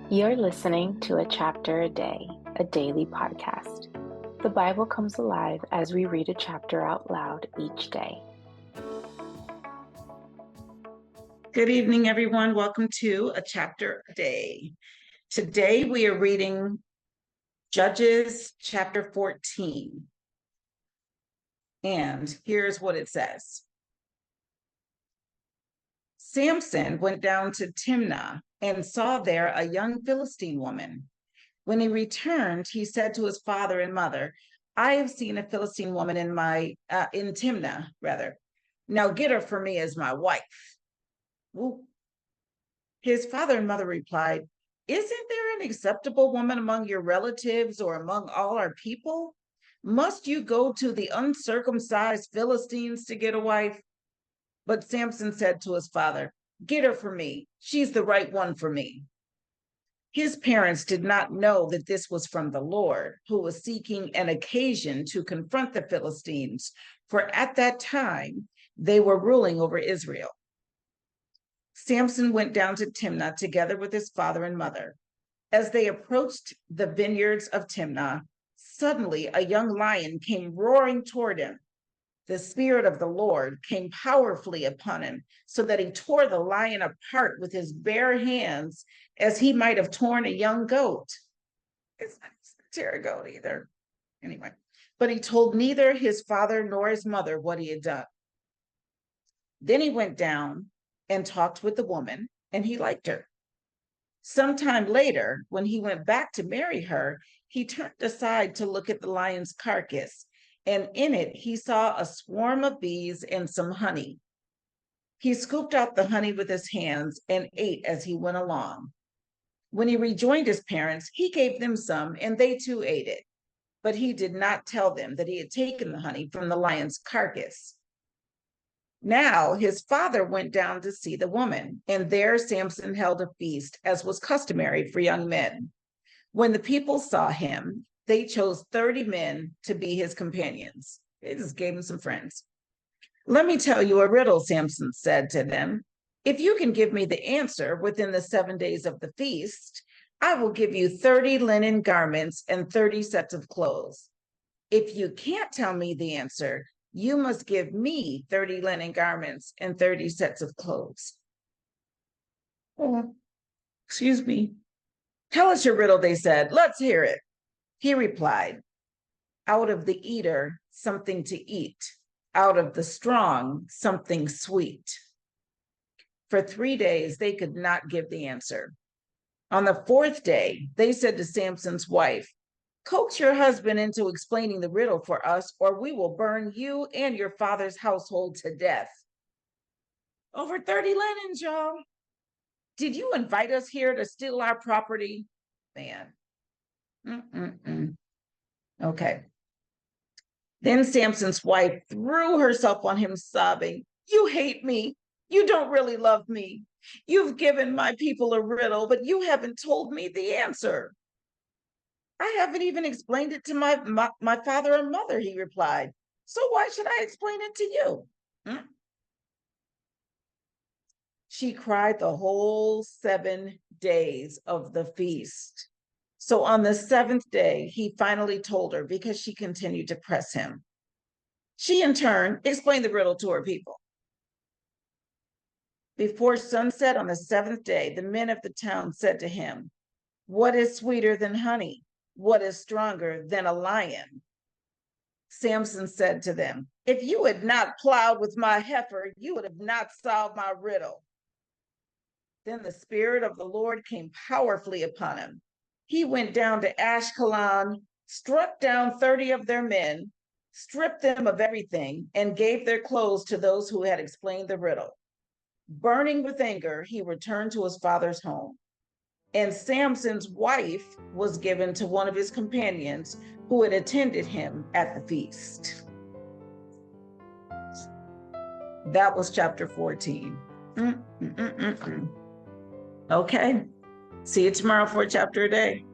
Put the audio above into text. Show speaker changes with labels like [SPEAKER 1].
[SPEAKER 1] You're listening to A Chapter a Day, a daily podcast. The Bible comes alive as we read a chapter out loud each day.
[SPEAKER 2] Good evening, everyone. Welcome to A Chapter a Day. Today we are reading Judges chapter 14. And here's what it says. Samson went down to Timnah and saw there a young Philistine woman. When he returned, he said to his father and mother, "I have seen a Philistine woman in Timnah, rather. Now get her for me as my wife." Woo. His father and mother replied, "Isn't there an acceptable woman among your relatives or among all our people? Must you go to the uncircumcised Philistines to get a wife?" But Samson said to his father, "Get her for me. She's the right one for me." His parents did not know that this was from the Lord, who was seeking an occasion to confront the Philistines, for at that time they were ruling over Israel. Samson went down to Timnah together with his father and mother. As they approached the vineyards of Timnah, suddenly a young lion came roaring toward him. The Spirit of the Lord came powerfully upon him, so that he tore the lion apart with his bare hands, as he might have torn a young goat. It's not to tear a goat either. Anyway, but he told neither his father nor his mother what he had done. Then he went down and talked with the woman, and he liked her. Sometime later, when he went back to marry her, he turned aside to look at the lion's carcass, and in it he saw a swarm of bees and some honey. He scooped out the honey with his hands and ate as he went along. When he rejoined his parents, he gave them some, and they too ate it. But he did not tell them that he had taken the honey from the lion's carcass. Now his father went down to see the woman, and there Samson held a feast, as was customary for young men. When the people saw him, they chose 30 men to be his companions. They just gave him some friends. "Let me tell you a riddle," Samson said to them. "If you can give me the answer within the 7 days of the feast, I will give you 30 linen garments and 30 sets of clothes. If you can't tell me the answer, you must give me 30 linen garments and 30 sets of clothes." "Oh, excuse me. Tell us your riddle," they said. "Let's hear it." He replied, "Out of the eater, something to eat. Out of the strong, something sweet." For 3 days, they could not give the answer. On the fourth day, they said to Samson's wife, "Coax your husband into explaining the riddle for us, or we will burn you and your father's household to death." Over 30 linens, y'all. "Did you invite us here to steal our property?" Man. Okay. Then Samson's wife threw herself on him, sobbing, "You hate me. You don't really love me. You've given my people a riddle, but you haven't told me the answer." "I haven't even explained it to my father and mother," he replied. "So why should I explain it to you?" She cried the whole 7 days of the feast. So on the seventh day, he finally told her, because she continued to press him. She, in turn, explained the riddle to her people. Before sunset on the seventh day, the men of the town said to him, "What is sweeter than honey? What is stronger than a lion?" Samson said to them, "If you had not plowed with my heifer, you would have not solved my riddle." Then the Spirit of the Lord came powerfully upon him. He went down to Ashkelon, struck down 30 of their men, stripped them of everything, and gave their clothes to those who had explained the riddle. Burning with anger, he returned to his father's home. And Samson's wife was given to one of his companions who had attended him at the feast. That was chapter 14. Okay. See you tomorrow for a chapter a day.